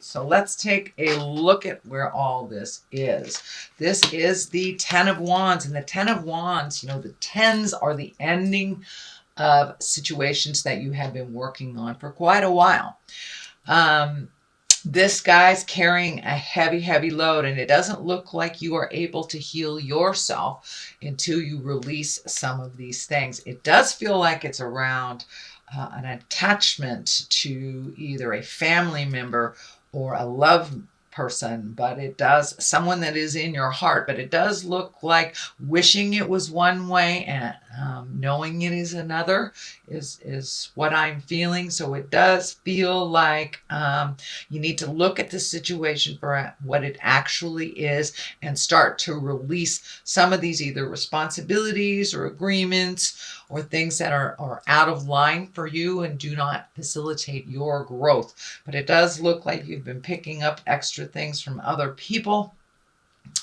So let's take a look at where all this is. This is the Ten of Wands. And the Ten of Wands, you know, the tens are the ending of situations that you have been working on for quite a while. This guy's carrying a heavy, heavy load, and it doesn't look like you are able to heal yourself until you release some of these things. It does feel like it's around an attachment to either a family member or a love person, but it does, someone that is in your heart, but it does look like wishing it was one way and knowing it is another is what I'm feeling. So it does feel like you need to look at the situation for what it actually is and start to release some of these either responsibilities or agreements or things that are out of line for you and do not facilitate your growth. But it does look like you've been picking up extra things from other people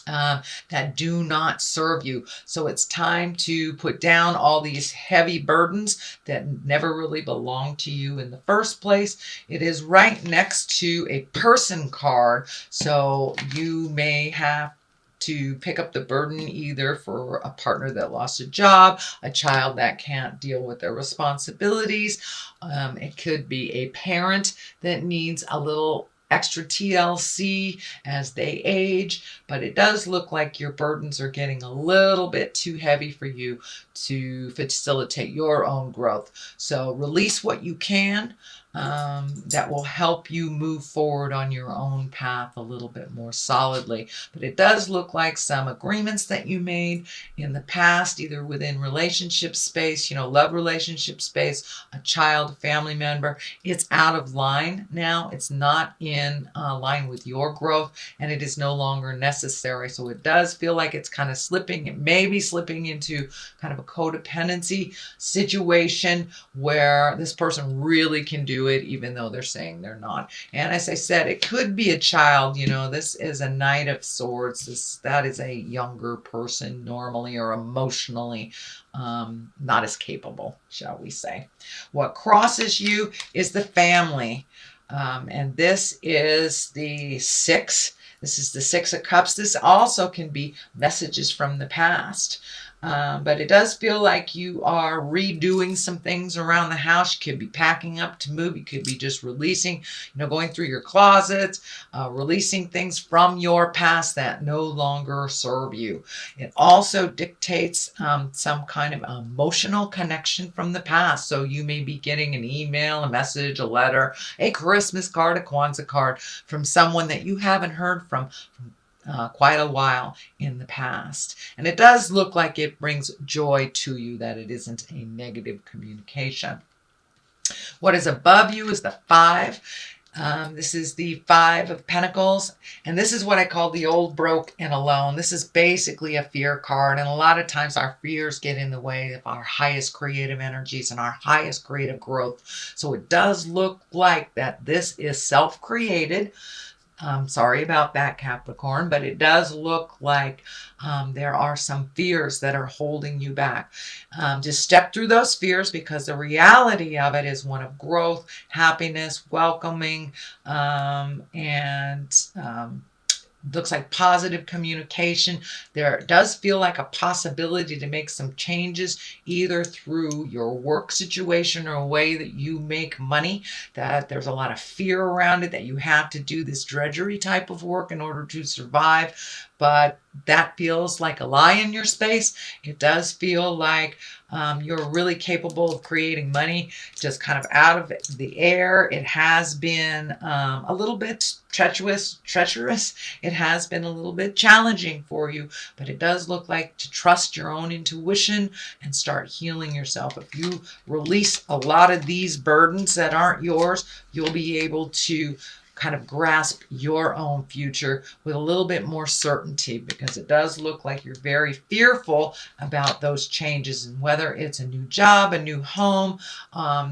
that do not serve you. So it's time to put down all these heavy burdens that never really belonged to you in the first place. It is right next to a person card. So you may have to pick up the burden either for a partner that lost a job, a child that can't deal with their responsibilities. It could be a parent that needs a little extra TLC as they age, but it does look like your burdens are getting a little bit too heavy for you to facilitate your own growth. So release what you can. That will help you move forward on your own path a little bit more solidly. But it does look like some agreements that you made in the past, either within relationship space, you know, love relationship space, a child, a family member, it's out of line now. It's not in line with your growth, and it is no longer necessary. So it does feel like it's kind of slipping. It may be slipping into kind of a codependency situation where this person really can do it even though they're saying they're not. And as I said, it could be a child. You know, this is a Knight of Swords. That is a younger person normally, or emotionally not as capable, shall we say. What crosses you is the family. And this is the six. This is the Six of Cups. This also can be messages from the past. But it does feel like you are redoing some things around the house. You could be packing up to move. You could be just releasing, you know, going through your closets, releasing things from your past that no longer serve you. It also dictates some kind of emotional connection from the past. So you may be getting an email, a message, a letter, a Christmas card, a Kwanzaa card from someone that you haven't heard from quite a while in the past. And it does look like it brings joy to you, that it isn't a negative communication. What is above you is the Five. This is the Five of Pentacles, and this is what I call the old, broke, and alone. This is basically a fear card, and a lot of times our fears get in the way of our highest creative energies and our highest creative growth. So it does look like that this is self-created. Sorry about that, Capricorn, but it does look like there are some fears that are holding you back. Just step through those fears, because the reality of it is one of growth, happiness, welcoming, and looks like positive communication. There does feel like a possibility to make some changes, either through your work situation or a way that you make money, that there's a lot of fear around it, that you have to do this drudgery type of work in order to survive. But that feels like a lie in your space. It does feel like you're really capable of creating money just kind of out of the air. It has been a little bit treacherous. It has been a little bit challenging for you, but it does look like to trust your own intuition and start healing yourself. If you release a lot of these burdens that aren't yours, you'll be able to kind of grasp your own future with a little bit more certainty, because it does look like you're very fearful about those changes, and whether it's a new job, a new home,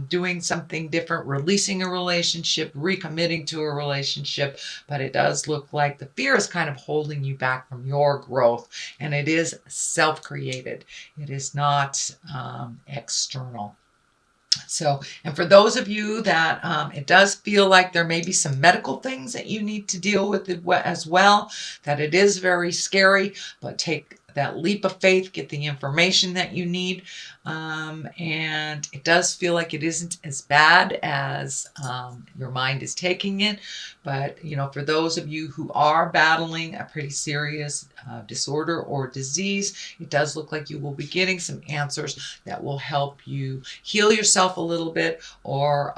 doing something different, releasing a relationship, recommitting to a relationship. But it does look like the fear is kind of holding you back from your growth, and it is self-created. It is not external. So, and for those of you that it does feel like there may be some medical things that you need to deal with as well, that it is very scary, but take that leap of faith, get the information that you need. And it does feel like it isn't as bad as your mind is taking it. But, you know, for those of you who are battling a pretty serious disorder or disease, it does look like you will be getting some answers that will help you heal yourself a little bit, or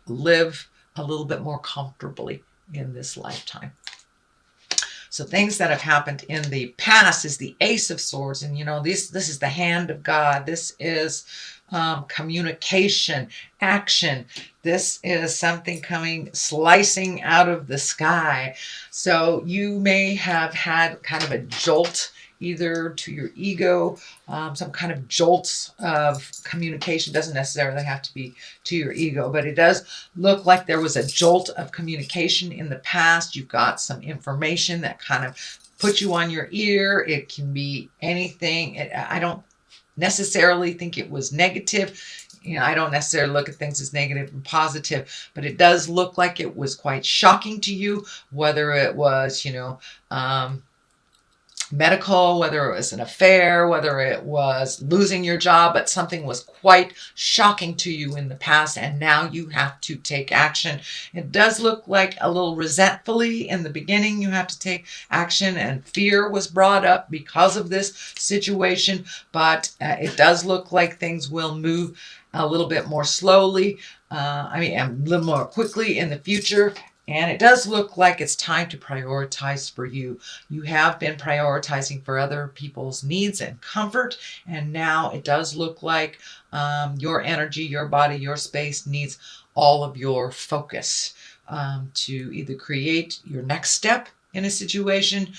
live a little bit more comfortably in this lifetime. So things that have happened in the past is the Ace of Swords. And, you know, this is the hand of God. This is communication, action. This is something coming, slicing out of the sky. So you may have had kind of a jolt either to your ego, some kind of jolts of communication. Doesn't necessarily have to be to your ego, but it does look like there was a jolt of communication in the past. You got some information that kind of put you on your ear. It can be anything. I don't necessarily think it was negative. You know, I don't necessarily look at things as negative and positive, but it does look like it was quite shocking to you, whether it was, you know, medical, whether it was an affair, whether it was losing your job, but something was quite shocking to you in the past, and now you have to take action. It does look like a little resentfully in the beginning you have to take action, and fear was brought up because of this situation, but it does look like things will move a little bit more slowly, a little more quickly in the future. And it does look like it's time to prioritize for you. You have been prioritizing for other people's needs and comfort. And now it does look like your energy, your body, your space needs all of your focus to either create your next step in a situation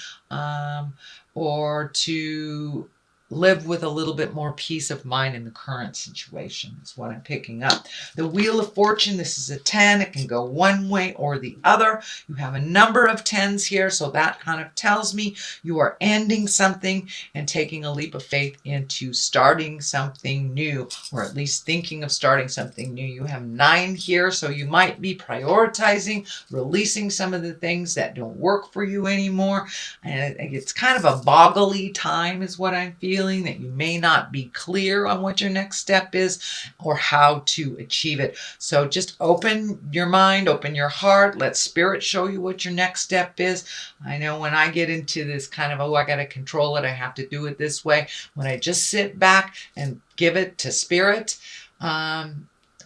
or to live with a little bit more peace of mind in the current situation is what I'm picking up. The Wheel of Fortune, this is a 10. It can go one way or the other. You have a number of 10s here, so that kind of tells me you are ending something and taking a leap of faith into starting something new, or at least thinking of starting something new. You have 9 here, so you might be prioritizing, releasing some of the things that don't work for you anymore. And it's kind of a boggly time is what I'm feeling, that you may not be clear on what your next step is or how to achieve it. So just open your mind, open your heart, let spirit show you what your next step is. I know when I get into this kind of, oh, I got to control it, I have to do it this way. When I just sit back and give it to spirit,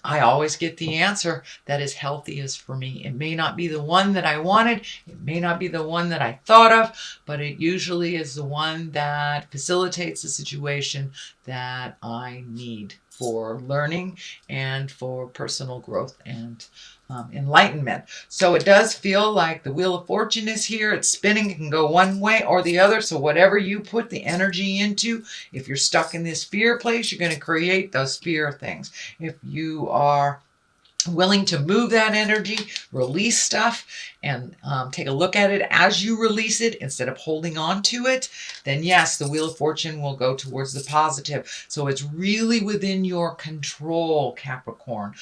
I always get the answer that is healthiest for me. It may not be the one that I wanted. It may not be the one that I thought of, but it usually is the one that facilitates the situation that I need for learning and for personal growth and enlightenment. So it does feel like the Wheel of Fortune is here. It's spinning. It can go one way or the other. So whatever you put the energy into, if you're stuck in this fear place, you're going to create those fear things. If you are willing to move that energy, release stuff, and take a look at it as you release it instead of holding on to it, then yes, the Wheel of Fortune will go towards the positive. So it's really within your control, Capricorn.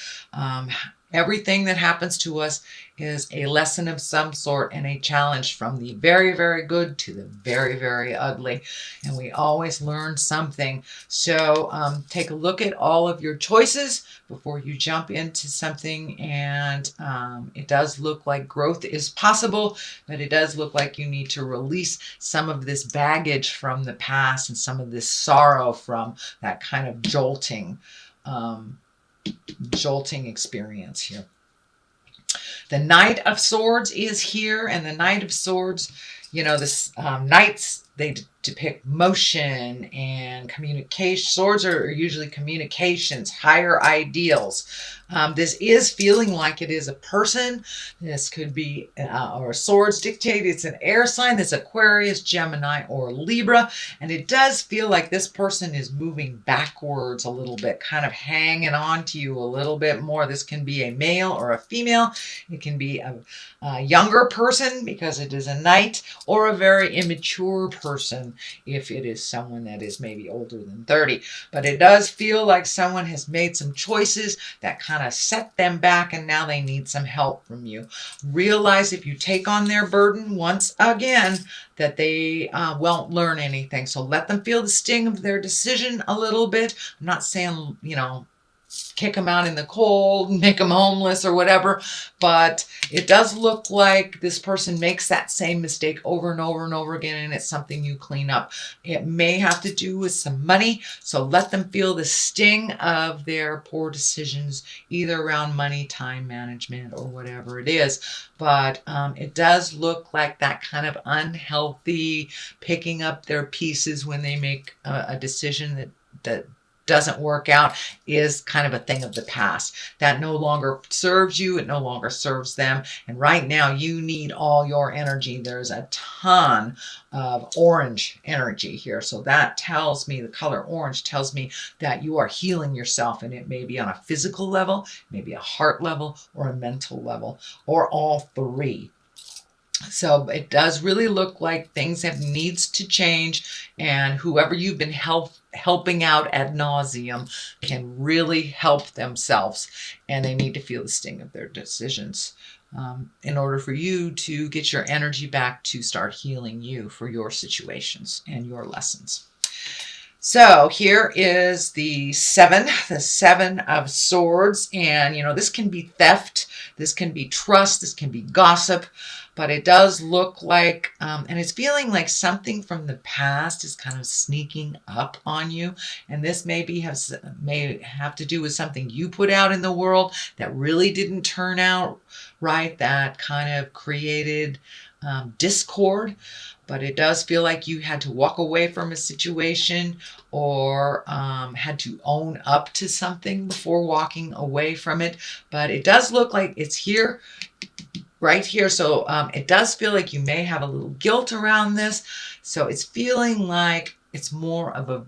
Everything that happens to us is a lesson of some sort and a challenge, from the very, very good to the very, very ugly. And we always learn something. So take a look at all of your choices before you jump into something. And it does look like growth is possible, but it does look like you need to release some of this baggage from the past and some of this sorrow from that kind of jolting experience here. The Knight of Swords is here, and the Knight of Swords, you know, this knights, they depict motion and communication. Swords are usually communications, higher ideals. This is feeling like it is a person. This could be, or swords dictate it's an air sign. That's Aquarius, Gemini, or Libra. And it does feel like this person is moving backwards a little bit, kind of hanging on to you a little bit more. This can be a male or a female. It can be a younger person because it is a knight, or a very immature person. if it is someone that is maybe older than 30. But it does feel like someone has made some choices that kind of set them back, and now they need some help from you. Realize if you take on their burden once again, that they won't learn anything. So let them feel the sting of their decision a little bit. I'm not saying, you know, kick them out in the cold, make them homeless or whatever, but it does look like this person makes that same mistake over and over and over again, and it's something you clean up. It may have to do with some money, so let them feel the sting of their poor decisions, either around money, time management, or whatever it is. But it does look like that kind of unhealthy picking up their pieces when they make a decision that doesn't work out is kind of a thing of the past. That no longer serves you. It no longer serves them. And right now you need all your energy. There's a ton of orange energy here. So that tells me, the color orange tells me that you are healing yourself, and it may be on a physical level, maybe a heart level, or a mental level, or all three. So it does really look like things have needs to change, and whoever you've been helping out ad nauseum can really help themselves, and they need to feel the sting of their decisions in order for you to get your energy back to start healing you for your situations and your lessons. So here is the Seven of Swords, and you know, this can be theft, this can be trust, this can be gossip, but it does look like, and it's feeling like something from the past is kind of sneaking up on you, and this may have to do with something you put out in the world that really didn't turn out right, that kind of created discord. But it does feel like you had to walk away from a situation, or had to own up to something before walking away from it. But it does look like it's here, right here. So it does feel like you may have a little guilt around this. So it's feeling like it's more of a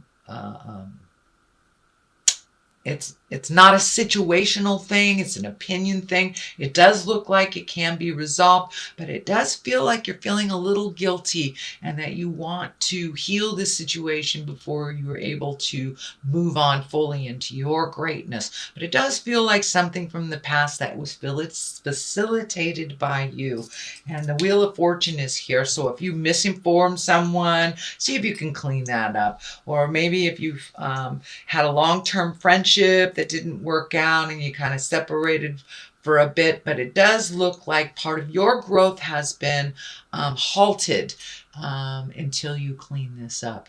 it's not a situational thing. It's an opinion thing. It does look like it can be resolved, but it does feel like you're feeling a little guilty, and that you want to heal this situation before you are able to move on fully into your greatness. But it does feel like something from the past that was facilitated by you. And the Wheel of Fortune is here. So if you misinformed someone, see if you can clean that up. Or maybe if you've had a long-term friendship that didn't work out and you kind of separated for a bit, but it does look like part of your growth has been halted until you clean this up.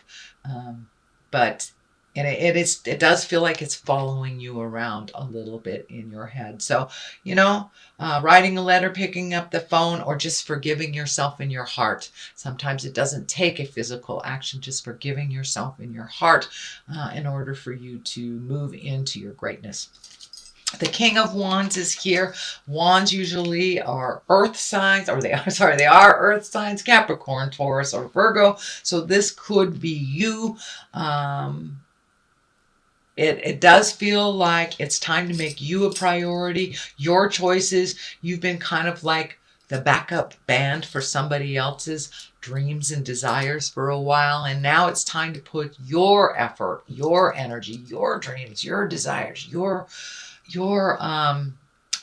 It does feel like it's following you around a little bit in your head. So, you know, writing a letter, picking up the phone, or just forgiving yourself in your heart. Sometimes it doesn't take a physical action, just forgiving yourself in your heart in order for you to move into your greatness. The King of Wands is here. Wands usually are earth signs, or they are earth signs, Capricorn, Taurus, or Virgo. So this could be you. It does feel like it's time to make you a priority, your choices. You've been kind of like the backup band for somebody else's dreams and desires for a while, and now it's time to put your effort, your energy, your dreams, your desires, your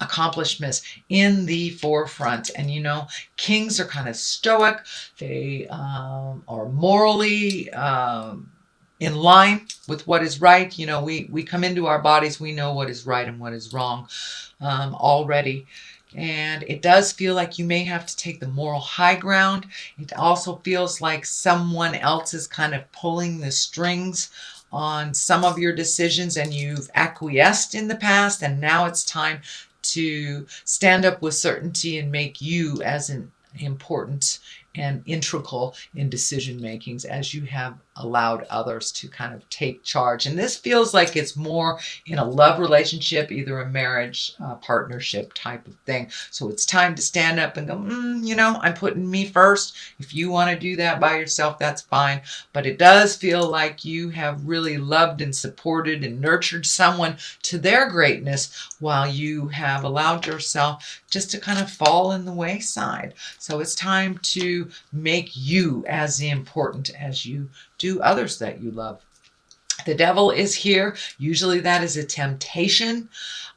accomplishments in the forefront. And you know, kings are kind of stoic. They are morally in line with what is right. You know, we come into our bodies, we know what is right and what is wrong already. And it does feel like you may have to take the moral high ground. It also feels like someone else is kind of pulling the strings on some of your decisions, and you've acquiesced in the past, and now it's time to stand up with certainty and make you as an important and integral in decision makings, as you have allowed others to kind of take charge. And this feels like it's more in a love relationship, either a marriage, partnership type of thing. So it's time to stand up and go, you know, I'm putting me first. If you want to do that by yourself, that's fine. But it does feel like you have really loved and supported and nurtured someone to their greatness, while you have allowed yourself just to kind of fall in the wayside. So it's time to to make you as important as you do others that you love. The devil is here. Usually that is a temptation.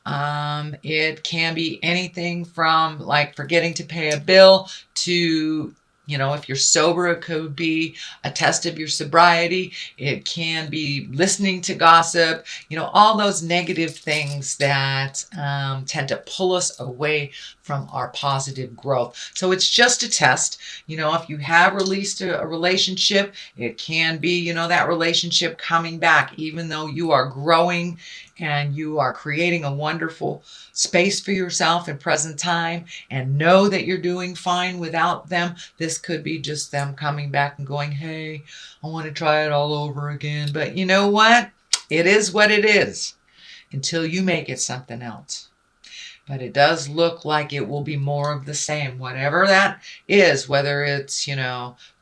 It can be anything from like forgetting to pay a bill to, if you're sober, it could be a test of your sobriety. It can be listening to gossip, all those negative things that tend to pull us away from our positive growth. So it's just a test. If you have released a relationship, it can be, that relationship coming back, even though you are growing and you are creating a wonderful space for yourself in present time, and know that you're doing fine without them. This could be just them coming back and going, hey, I want to try it all over again. But you know what? It is what it is until you make it something else. But it does look like it will be more of the same, whatever that is, whether it's,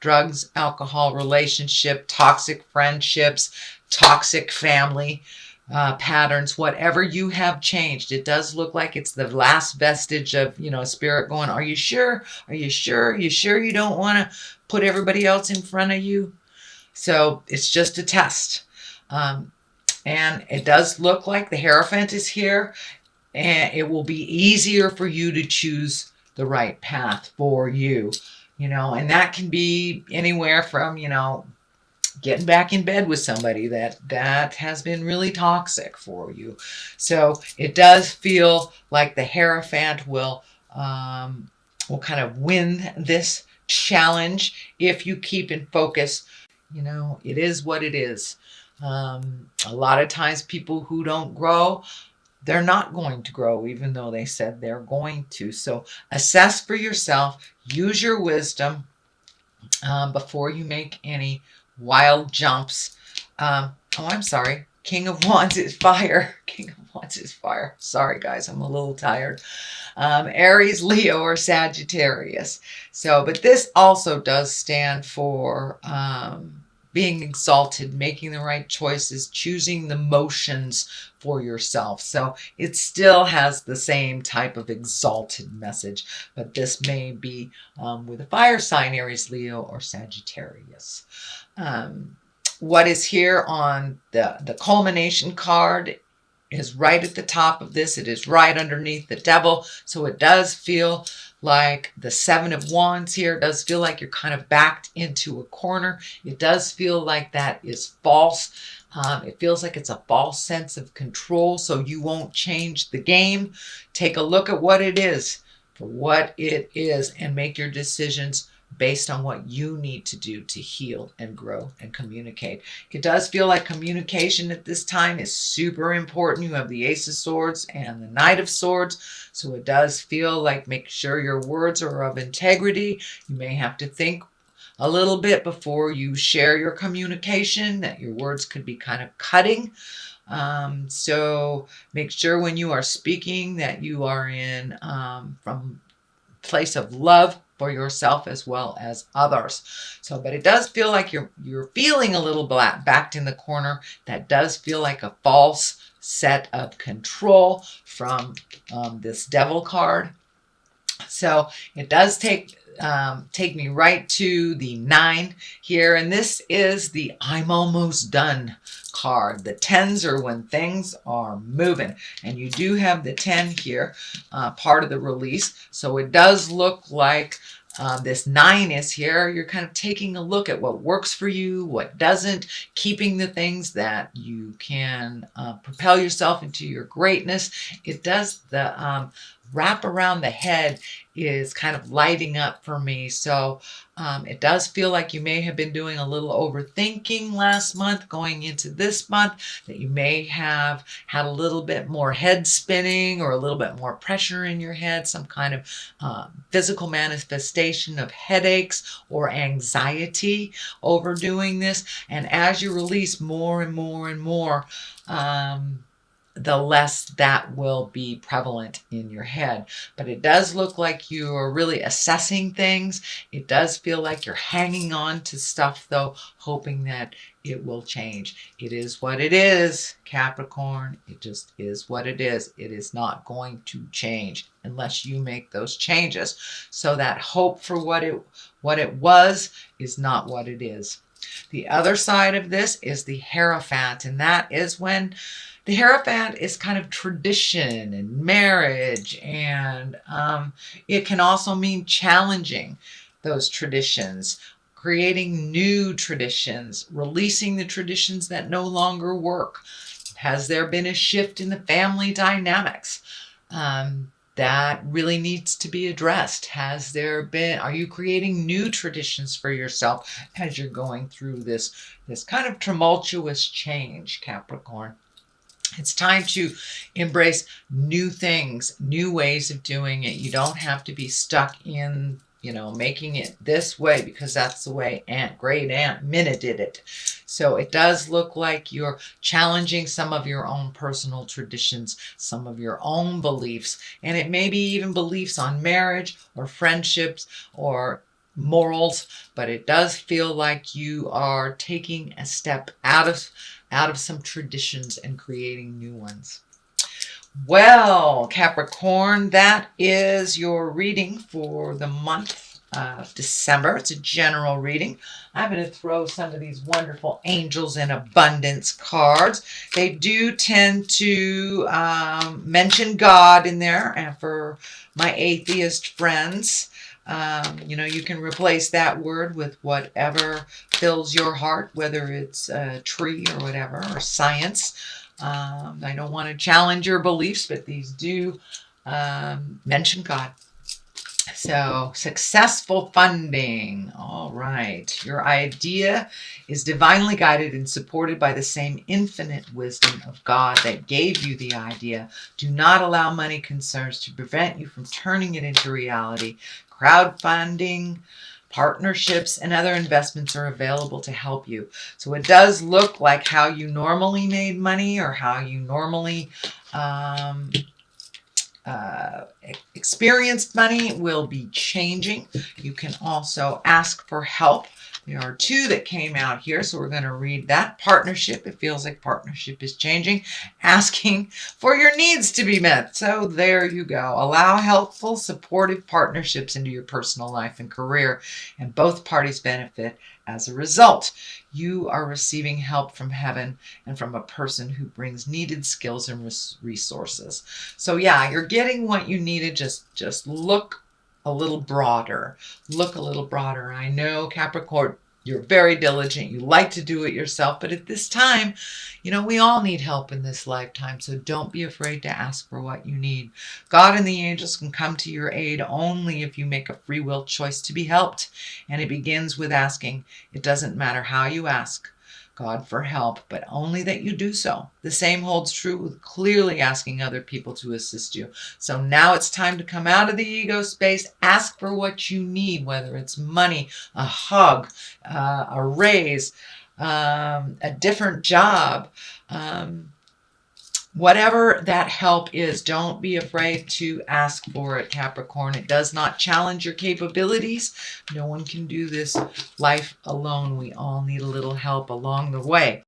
drugs, alcohol, relationship, toxic friendships, toxic family patterns, whatever you have changed. It does look like it's the last vestige of, spirit going, are you sure? Are you sure? Are you sure you don't want to put everybody else in front of you? So it's just a test. And it does look like the Hierophant is here, and it will be easier for you to choose the right path for you, and that can be anywhere from, getting back in bed with somebody that has been really toxic for you. So it does feel like the Hierophant will kind of win this challenge if you keep in focus. It is what it is. A lot of times people who don't grow, they're not going to grow, even though they said they're going to. So assess for yourself, use your wisdom before you make any wild jumps. I'm sorry. King of Wands is fire. King of Wands is fire. Sorry, guys. I'm a little tired. Aries, Leo, or Sagittarius. But this also does stand for being exalted, making the right choices, choosing the motions for yourself. So it still has the same type of exalted message, but this may be with a fire sign, Aries, Leo, or Sagittarius. What is here on the culmination card is right at the top of this. It is right underneath the devil. So it does feel like the Seven of Wands here. It does feel like you're kind of backed into a corner. It does feel like that is false. It feels like it's a false sense of control, so you won't change the game. Take a look at what it is for what it is and make your decisions based on what you need to do to heal and grow and communicate. It does feel like communication at this time is super important. You have the Ace of Swords and the Knight of Swords. So it does feel like make sure your words are of integrity. You may have to think a little bit before you share your communication, that your words could be kind of cutting. So make sure when you are speaking that you are in from a place of love for yourself as well as others. But it does feel like you're feeling a little backed in the corner. That does feel like a false set of control from this Devil card. So it does take me right to the 9 here, and this is the I'm almost done card. The 10s are when things are moving, and you do have the 10 here, part of the release. So it does look like this 9 is here. You're kind of taking a look at what works for you, what doesn't, keeping the things that you can propel yourself into your greatness. It does the wrap around the head is kind of lighting up for me. So it does feel like you may have been doing a little overthinking last month going into this month, that you may have had a little bit more head spinning or a little bit more pressure in your head, some kind of physical manifestation of headaches or anxiety over doing this. And as you release more and more and more, the less that will be prevalent in your head. But it does look like you're really assessing things. It does feel like you're hanging on to stuff, though, hoping that it will change. It is what it is, Capricorn. It just is what it is. It is not going to change unless you make those changes. So that hope for what it was is not what it is. The other side of this is the Hierophant, and that is when the Hierophant is kind of tradition and marriage, and it can also mean challenging those traditions, creating new traditions, releasing the traditions that no longer work. Has there been a shift in the family dynamics? That really needs to be addressed. Has there been, are you creating new traditions for yourself as you're going through this kind of tumultuous change, Capricorn? It's time to embrace new things, new ways of doing it. You don't have to be stuck in, making it this way because that's the way great Aunt Minna did it. So it does look like you're challenging some of your own personal traditions, some of your own beliefs, and it may be even beliefs on marriage or friendships or morals, but it does feel like you are taking a step out of some traditions and creating new ones. Well, Capricorn, that is your reading for the month of December. It's a general reading. I'm going to throw some of these wonderful angels in abundance cards. They do tend to mention God in there, and for my atheist friends, you can replace that word with whatever fills your heart, whether it's a tree or whatever, or science. I don't want to challenge your beliefs, but these do mention God. So, successful funding. All right. Your idea is divinely guided and supported by the same infinite wisdom of God that gave you the idea. Do not allow money concerns to prevent you from turning it into reality. Crowdfunding, partnerships, and other investments are available to help you. So it does look like how you normally made money or how you normally experienced money will be changing. You can also ask for help. There are two that came out here, so we're going to read that. Partnership. It feels like partnership is changing. Asking for your needs to be met. So there you go. Allow helpful, supportive partnerships into your personal life and career, and both parties benefit as a result. You are receiving help from heaven and from a person who brings needed skills and resources. So yeah, you're getting what you needed. Just look a little broader. Look a little broader. I know, Capricorn, you're very diligent. You like to do it yourself. But at this time, we all need help in this lifetime. So don't be afraid to ask for what you need. God and the angels can come to your aid only if you make a free will choice to be helped. And it begins with asking. It doesn't matter how you ask God for help, but only that you do so. The same holds true with clearly asking other people to assist you. So now it's time to come out of the ego space, ask for what you need, whether it's money, a hug, a raise, a different job, whatever that help is. Don't be afraid to ask for it, Capricorn. It does not challenge your capabilities. No one can do this life alone. We all need a little help along the way.